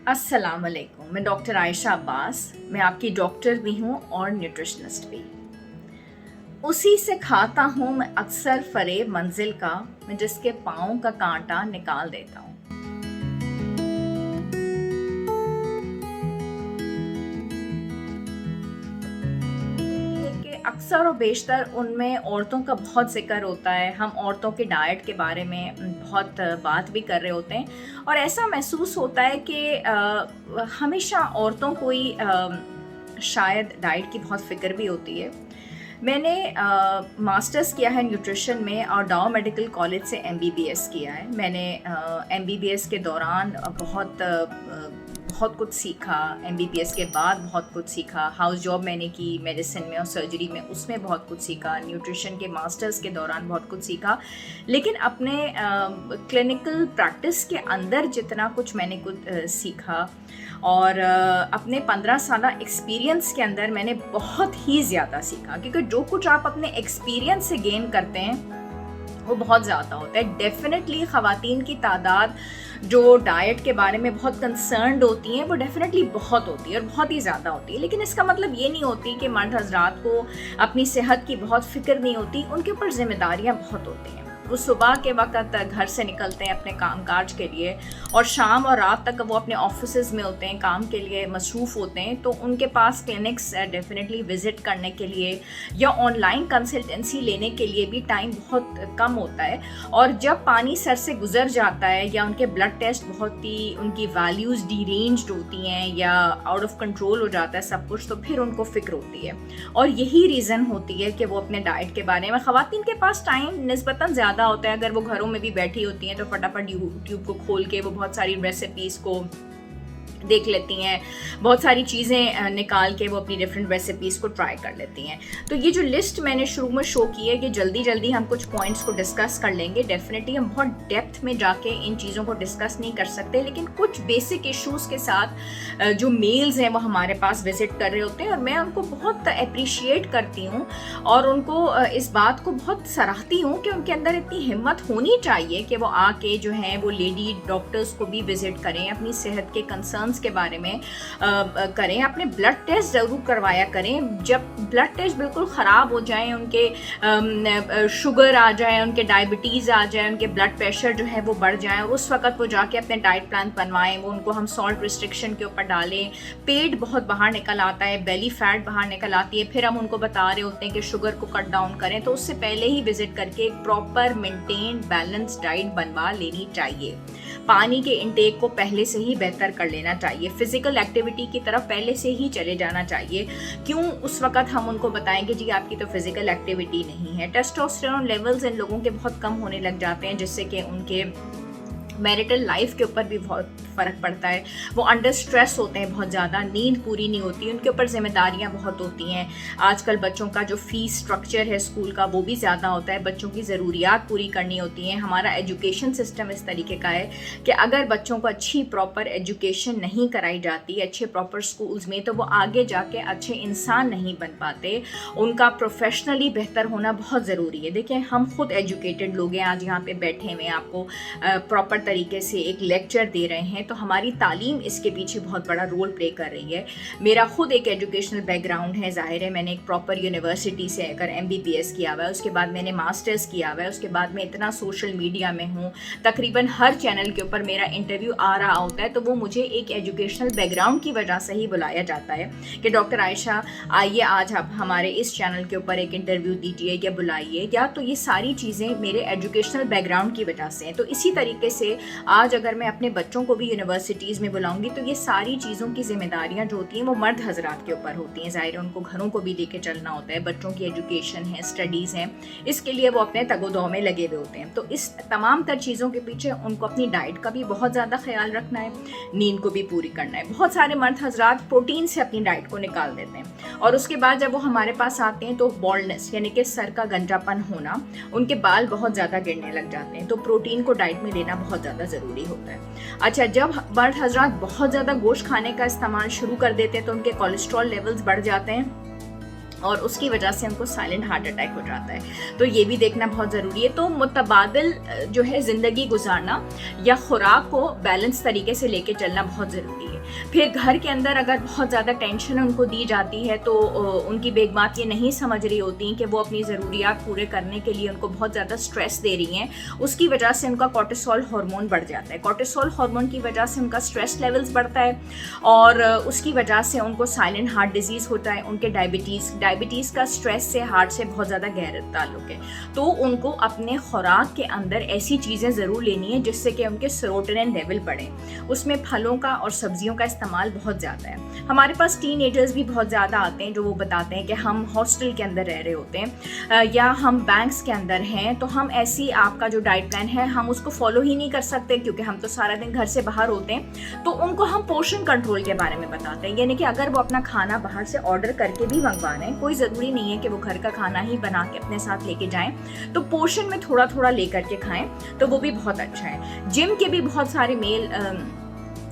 अस्सलाम वालेकुम। मैं डॉक्टर आयशा अब्बास। मैं आपकी डॉक्टर भी हूँ और न्यूट्रिशनिस्ट भी। उसी से खाता हूँ मैं अक्सर फ़रेब मंजिल का, मैं जिसके पाँव का कांटा निकाल देता हूँ। ये कि अक्सर और बेशतर उनमें औरतों का बहुत ज़िक्र होता है। हम औरतों के डाइट के बारे में बहुत बात भी कर रहे होते हैं और ऐसा महसूस होता है कि हमेशा औरतों को ही शायद डाइट की बहुत फ़िक्र भी होती है। मैंने मास्टर्स किया है न्यूट्रिशन में और डाउ मेडिकल कॉलेज से एमबीबीएस किया है। मैंने एमबीबीएस के दौरान बहुत कुछ सीखा। एमबीबीएस के बाद बहुत कुछ सीखा। हाउस जॉब मैंने की मेडिसिन में और सर्जरी में, उसमें बहुत कुछ सीखा। न्यूट्रिशन के मास्टर्स के दौरान बहुत कुछ सीखा। लेकिन अपने क्लिनिकल प्रैक्टिस के अंदर जितना कुछ मैंने कुछ सीखा और अपने 15 साल एक्सपीरियंस के अंदर मैंने बहुत ही ज़्यादा सीखा, क्योंकि जो कुछ आप अपने एक्सपीरियंस से गेन करते हैं वो बहुत ज़्यादा होता है। डेफिनेटली ख़वातीन की तादाद जो डाइट के बारे में बहुत कंसर्न्ड होती हैं वो डेफिनेटली बहुत होती है और बहुत ही ज़्यादा होती है। लेकिन इसका मतलब ये नहीं होती कि मर्द हजरात को अपनी सेहत की बहुत फ़िक्र नहीं होती। उनके ऊपर ज़िम्मेदारियाँ बहुत होती हैं। वो सुबह के वक्त घर से निकलते हैं अपने कामकाज के लिए और शाम और रात तक वो अपने ऑफिसेज में होते हैं, काम के लिए मसरूफ़ होते हैं। तो उनके पास क्लिनिक्स डेफिनेटली विज़िट करने के लिए या ऑनलाइन कंसल्टेंसी लेने के लिए भी टाइम बहुत कम होता है। और जब पानी सर से गुजर जाता है या उनके ब्लड टेस्ट बहुत ही उनकी वैल्यूज़ डीरेंज्ड होती हैं या आउट ऑफ कंट्रोल हो जाता है सब कुछ, तो फिर उनको फ़िक्र होती है। और यही रीज़न होती है कि वो अपने डाइट के बारे में, ख़वातीन के पास टाइम निस्बतन ज़्यादा होता है। अगर वो घरों में भी बैठी होती हैं तो फटाफट यूट्यूब को खोल के वो बहुत सारी रेसिपीज़ को देख लेती हैं, बहुत सारी चीज़ें निकाल के वो अपनी डिफरेंट रेसिपीज़ को ट्राई कर लेती हैं। तो ये जो लिस्ट मैंने शुरू में शो की है कि जल्दी जल्दी हम कुछ पॉइंट्स को डिस्कस कर लेंगे। डेफिनेटली हम बहुत डेप्थ में जाके इन चीज़ों को डिस्कस नहीं कर सकते, लेकिन कुछ बेसिक इश्यूज़ के साथ जो मेल्स हैं वो हमारे पास विज़िट कर रहे होते हैं और मैं उनको बहुत अप्रिशिएट करती हूँ और उनको इस बात को बहुत सराहती हूँ कि उनके अंदर इतनी हिम्मत होनी चाहिए कि वो आके जो है वो लेडी डॉक्टर्स को भी विज़िट करें, अपनी सेहत के कंसर्न के बारे में करें, अपने ब्लड टेस्ट ज़रूर करवाया करें। जब ब्लड टेस्ट बिल्कुल ख़राब हो जाए, उनके शुगर आ जाए, उनके डायबिटीज़ आ जाए, उनके ब्लड प्रेशर जो है वो बढ़ जाए, उस वक्त वो जाके अपने डाइट प्लान बनवाएं। वो उनको हम सॉल्ट रिस्ट्रिक्शन के ऊपर डालें। पेट बहुत बाहर निकल आता है, बेली फैट बाहर निकल आती है, फिर हम उनको बता रहे होते हैं कि शुगर को कट डाउन करें। तो उससे पहले ही विजिट करके एक प्रॉपर मेंटेन बैलेंस डाइट बनवा लेनी चाहिए। पानी के इंटेक को पहले से ही बेहतर कर लेना चाहिए। फिजिकल एक्टिविटी की तरफ पहले से ही चले जाना चाहिए। क्यों उस वक्त हम उनको बताएंगे जी आपकी तो फिजिकल एक्टिविटी नहीं है। टेस्टोस्टेरोन लेवल्स इन लोगों के बहुत कम होने लग जाते हैं, जिससे कि उनके मैरिटल लाइफ के ऊपर भी बहुत फ़र्क पड़ता है। वो अंडर स्ट्रेस होते हैं बहुत ज़्यादा, नींद पूरी नहीं होती, उनके ऊपर जिम्मेदारियां बहुत होती हैं। आजकल बच्चों का जो फ़ीस स्ट्रक्चर है स्कूल का वो भी ज़्यादा होता है, बच्चों की ज़रूरियात पूरी करनी होती हैं। हमारा एजुकेशन सिस्टम इस तरीके का है कि अगर बच्चों को अच्छी प्रॉपर एजुकेशन नहीं कराई जाती अच्छे प्रॉपर स्कूल्स में, तो वो आगे जाके अच्छे इंसान नहीं बन पाते। उनका प्रोफेशनली बेहतर होना बहुत ज़रूरी है। देखिए हम खुद एजुकेटेड लोग हैं, आज यहाँ पे बैठे हुए हैं, आपको प्रॉपर तरीके से एक लेक्चर दे रहे हैं, तो हमारी तालीम इसके पीछे बहुत बड़ा रोल प्ले कर रही है। मेरा खुद एक एजुकेशनल बैकग्राउंड है, जाहिर है मैंने एक प्रॉपर यूनिवर्सिटी से अगर एमबीबीएस किया हुआ है, उसके बाद मैंने मास्टर्स किया हुआ है, उसके बाद मैं इतना सोशल मीडिया में हूँ, तकरीबन हर चैनल के ऊपर मेरा इंटरव्यू आ रहा होता है, तो वो मुझे एक एजुकेशनल बैकग्राउंड की वजह से ही बुलाया जाता है कि डॉक्टर आयशा आइए आज आप हमारे इस चैनल के ऊपर एक इंटरव्यू दीजिए या बुलाइए, या तो ये सारी चीज़ें मेरे एजुकेशनल बैकग्राउंड की वजह से हैं। तो इसी तरीके से आज अगर मैं अपने बच्चों को भी यूनिवर्सिटीज़ में बुलाऊंगी तो ये सारी चीज़ों की जिम्मेदारियां जो होती हैं वो मर्द हजरात के ऊपर होती हैं। ज़ाहिर है उनको घरों को भी लेके चलना होता है, बच्चों की एजुकेशन है, स्टडीज़ हैं, इसके लिए वो अपने तगोदौ में लगे हुए होते हैं। तो इस तमाम तर चीज़ों के पीछे उनको अपनी डाइट का भी बहुत ज़्यादा ख्याल रखना है, नींद को भी पूरी करना है। बहुत सारे मर्द हजरात प्रोटीन से अपनी डाइट को निकाल देते हैं और उसके बाद जब वो हमारे पास आते हैं तो बॉल्डनेस यानी कि सर का गंजापन होना, उनके बाल बहुत ज़्यादा गिरने लग जाते हैं। तो प्रोटीन को डाइट में लेना बहुत ज़्यादा ज़रूरी होता है। अच्छा, जब मर्द हजरात बहुत ज़्यादा गोश्त खाने का इस्तेमाल शुरू कर देते हैं तो उनके कोलेस्ट्रॉल लेवल्स बढ़ जाते हैं और उसकी वजह से उनको साइलेंट हार्ट अटैक हो जाता है। तो ये भी देखना बहुत ज़रूरी है। तो मुतबादिल जो है ज़िंदगी गुजारना या खुराक को बैलेंस तरीके से लेके चलना बहुत ज़रूरी है। फिर घर के अंदर अगर बहुत ज़्यादा टेंशन उनको दी जाती है तो उनकी बेगमात ये नहीं समझ रही होती कि वो अपनी ज़रूरियात पूरे करने के लिए उनको बहुत ज़्यादा स्ट्रेस दे रही हैं, उसकी वजह से उनका कॉर्टिसोल हार्मोन बढ़ जाता है। कॉर्टिसोल हार्मोन की वजह से उनका स्ट्रेस लेवल्स बढ़ता है और उसकी वजह से उनको साइलेंट हार्ट डिजीज़ होता है, उनके डायबिटीज़ का स्ट्रेस से हार्ट से बहुत ज़्यादा गहरा ताल्लुक है। तो उनको अपने खुराक के अंदर ऐसी चीज़ें ज़रूर लेनी है जिससे कि उनके सेरोटोनिन लेवल बढ़े। उसमें फलों का और सब्जियों का इस्तेमाल बहुत ज़्यादा है। हमारे पास टीनेजर्स भी बहुत ज़्यादा आते हैं जो वो बताते हैं कि हम हॉस्टल के अंदर रह रहे होते हैं या हम बैंक्स के अंदर हैं, तो हम ऐसी आपका जो डाइट प्लान है हम उसको फॉलो ही नहीं कर सकते क्योंकि हम तो सारा दिन घर से बाहर होते हैं। तो उनको हम पोर्शन कंट्रोल के बारे में बताते हैं, यानी कि अगर वो अपना खाना बाहर से ऑर्डर करके भी मंगवा रहे हैं, कोई ज़रूरी नहीं है कि वो घर का खाना ही बना के अपने साथ लेके जाएं, तो पोर्शन में थोड़ा थोड़ा लेकर के खाएं तो वो भी बहुत अच्छा है। जिम के भी बहुत सारे मेल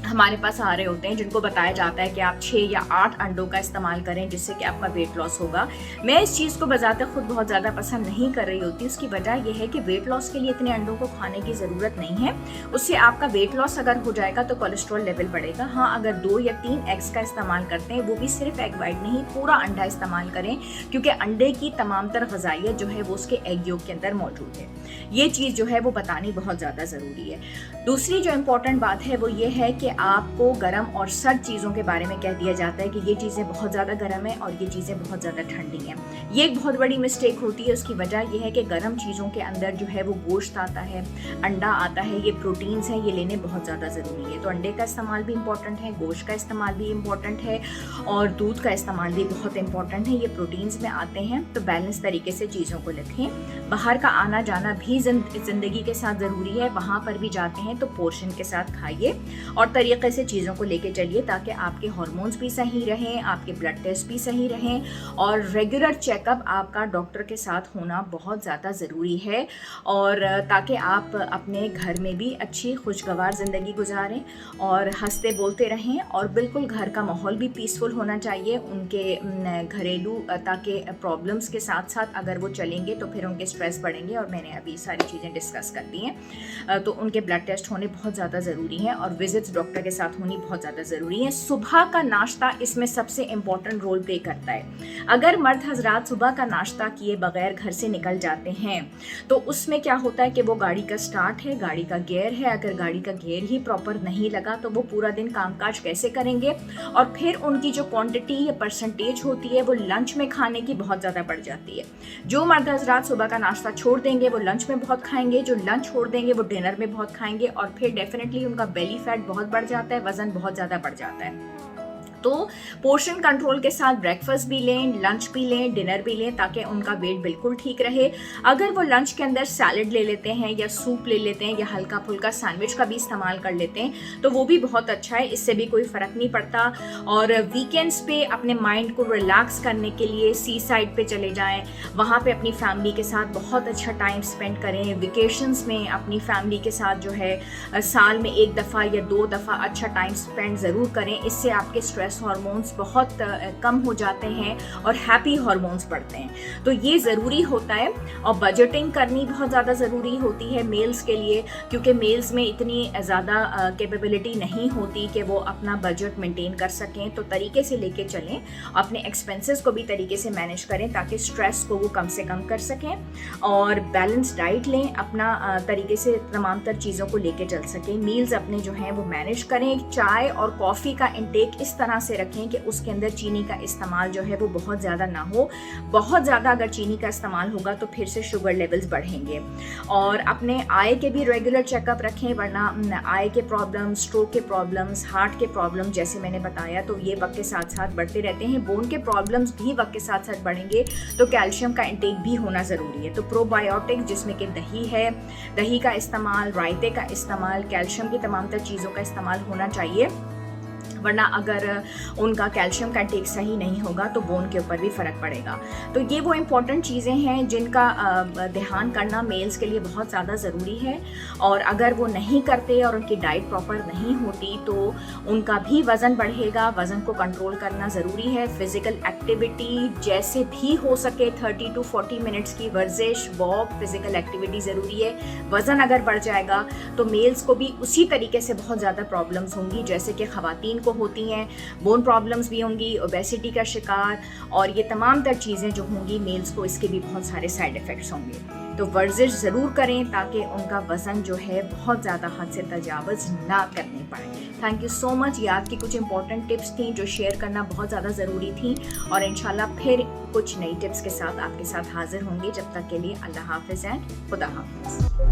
हमारे पास आ रहे होते हैं जिनको बताया जाता है कि आप 6 या 8 अंडों का इस्तेमाल करें जिससे कि आपका वेट लॉस होगा। मैं इस चीज़ को बजाते खुद बहुत ज़्यादा पसंद नहीं कर रही होती। उसकी वजह यह है कि वेट लॉस के लिए इतने अंडों को खाने की ज़रूरत नहीं है। उससे आपका वेट लॉस अगर हो जाएगा तो कोलेस्ट्रॉल लेवल बढ़ेगा। हाँ, अगर 2 या 3 एग्स का इस्तेमाल करते हैं, वो भी सिर्फ एग वाइट नहीं, पूरा अंडा इस्तेमाल करें क्योंकि अंडे की तमाम तर ग़िज़ाइयत जो है वो उसके एग योग के अंदर मौजूद है। ये चीज़ जो है वो बतानी बहुत ज़्यादा ज़रूरी है। दूसरी जो इम्पोर्टेंट बात है वो ये है कि आपको गर्म और सर्द चीज़ों के बारे में कह दिया जाता है कि ये चीज़ें बहुत ज़्यादा गर्म है और ये चीज़ें बहुत ज़्यादा ठंडी हैं। ये एक बहुत बड़ी मिस्टेक होती है। उसकी वजह यह है कि गर्म चीज़ों के अंदर जो है वो गोश्त आता है, अंडा आता है, ये प्रोटीन्स हैं, ये लेने बहुत ज़्यादा ज़रूरी है। तो अंडे का इस्तेमाल भी इम्पॉर्टेंट है, गोश्त का इस्तेमाल भी इम्पॉर्टेंट है और दूध का इस्तेमाल भी बहुत इंपॉर्टेंट है। ये प्रोटीन्स में आते हैं। तो बैलेंस तरीके से चीज़ों को रखें। बाहर का आना जाना भी ज़िंदगी के साथ ज़रूरी है। वहाँ पर भी जाते हैं तो पोर्शन के साथ खाइए और तरीके से चीज़ों को लेके चलिए ताकि आपके हार्मोन्स भी सही रहें, आपके ब्लड टेस्ट भी सही रहें और रेगुलर चेकअप आपका डॉक्टर के साथ होना बहुत ज़्यादा ज़रूरी है और ताकि आप अपने घर में भी अच्छी खुशगवार ज़िंदगी गुजारें और हंसते बोलते रहें और बिल्कुल घर का माहौल भी पीसफुल होना चाहिए उनके घरेलू, ताकि प्रॉब्लम्स के साथ साथ अगर वो चलेंगे तो फिर उनके स्ट्रेस बढ़ेंगे और मैंने अभी सारी चीज़ें डिस्कस कर दी हैं। तो उनके ब्लड टेस्ट होने बहुत ज़्यादा ज़रूरी हैं और विजिट्स डॉक्टर के साथ होनी बहुत ज़्यादा ज़रूरी है। सुबह का नाश्ता इसमें सबसे इम्पॉर्टेंट रोल प्ले करता है। अगर मर्द हजरात सुबह का नाश्ता किए बगैर घर से निकल जाते हैं तो उसमें क्या होता है कि वो गाड़ी का स्टार्ट है, गाड़ी का गियर है, अगर गाड़ी का गियर ही प्रॉपर नहीं लगा तो वो पूरा दिन कामकाज कैसे करेंगे और फिर उनकी जो क्वांटिटी या परसेंटेज होती है वो लंच में खाने की बहुत ज़्यादा बढ़ जाती है। जो मर्द हजरात सुबह का नाश्ता छोड़ देंगे वो लंच में बहुत खाएंगे, जो लंच छोड़ देंगे वो डिनर में बहुत खाएंगे और फिर डेफिनेटली उनका बेली फैट बहुत बढ़ जाता है, वज़न बहुत ज़्यादा बढ़ जाता है। तो पोर्शन कंट्रोल के साथ ब्रेकफास्ट भी लें, लंच भी लें, डिनर भी लें ताकि उनका वेट बिल्कुल ठीक रहे। अगर वो लंच के अंदर सैलड ले लेते हैं या सूप ले लेते हैं या हल्का फुल्का सैंडविच का भी इस्तेमाल कर लेते हैं तो वो भी बहुत अच्छा है, इससे भी कोई फ़र्क नहीं पड़ता। और वीकेंड्स पे अपने माइंड को रिलैक्स करने के लिए सी साइड पे चले जाएं, वहाँ पे अपनी फैमिली के साथ बहुत अच्छा टाइम स्पेंड करें। वेकेशंस में अपनी फैमिली के साथ जो है साल में 1 दफ़ा या 2 दफ़ा अच्छा टाइम स्पेंड ज़रूर करें। इससे आपके स्ट्रेस हार्मोन्स बहुत कम हो जाते हैं और हैप्पी हार्मोन्स बढ़ते हैं। तो ये ज़रूरी होता है और बजटिंग करनी बहुत ज़्यादा ज़रूरी होती है मेल्स के लिए, क्योंकि मेल्स में इतनी ज़्यादा कैपेबिलिटी नहीं होती कि वो अपना बजट मेंटेन कर सकें। तो तरीके से लेके चलें, अपने एक्सपेंसेस को भी तरीके से मैनेज करें ताकि स्ट्रेस को वो कम से कम कर सकें और बैलेंस डाइट लें, अपना तरीके से तमाम तर चीज़ों को लेके चल सकें। मील्स अपने जो हैं वो मैनेज करें। चाय और कॉफ़ी का इंटेक इस तरह से रखें कि उसके अंदर चीनी का इस्तेमाल जो है वो बहुत ज़्यादा ना हो। बहुत ज़्यादा अगर चीनी का इस्तेमाल होगा तो फिर से शुगर लेवल्स बढ़ेंगे। और अपने आय के भी रेगुलर चेकअप रखें, वरना आय के प्रॉब्लम्स, स्ट्रोक के प्रॉब्लम्स, हार्ट के प्रॉब्लम जैसे मैंने बताया तो ये वक्त के साथ साथ बढ़ते रहते हैं। बोन के प्रॉब्लम्स भी वक्त के साथ साथ बढ़ेंगे तो कैल्शियम का इंटेक भी होना ज़रूरी है। तो प्रोबायोटिक्स जिसमें कि दही है, दही का इस्तेमाल, रायते का इस्तेमाल, कैल्शियम की तमाम तर चीज़ों का इस्तेमाल होना चाहिए। वरना अगर उनका कैल्शियम का टेक सही नहीं होगा तो बोन के ऊपर भी फ़र्क पड़ेगा। तो ये वो इम्पॉर्टेंट चीज़ें हैं जिनका ध्यान करना मेल्स के लिए बहुत ज़्यादा ज़रूरी है। और अगर वो नहीं करते और उनकी डाइट प्रॉपर नहीं होती तो उनका भी वज़न बढ़ेगा। वज़न को कंट्रोल करना ज़रूरी है। फिज़िकल एक्टिविटी जैसे भी हो सके 30 to 40 मिनट्स की वर्जिश, वॉक, फिज़िकल एक्टिविटी ज़रूरी है। वज़न अगर बढ़ जाएगा तो मेल्स को भी उसी तरीके से बहुत ज़्यादा प्रॉब्लम्स होंगी जैसे कि ख़वातीन को होती हैं। बोन प्रॉब्लम्स भी होंगी, ओबेसिटी का शिकार, और ये तमाम तर चीज़ें जो होंगी मेल्स को इसके भी बहुत सारे साइड इफ़ेक्ट्स होंगे। तो वर्जिश ज़रूर करें ताकि उनका वज़न जो है बहुत ज़्यादा हद से तजावज़ ना करने पाए। Thank you so much. ये आज की कुछ इंपॉर्टेंट टिप्स थी जो शेयर करना बहुत ज़्यादा ज़रूरी थी, और इंशाल्लाह फिर कुछ नई टिप्स के साथ आपके साथ हाजिर होंगे। जब तक के लिए अल्लाह हाफ़िज़ एंड खुदा हाफ़िज़।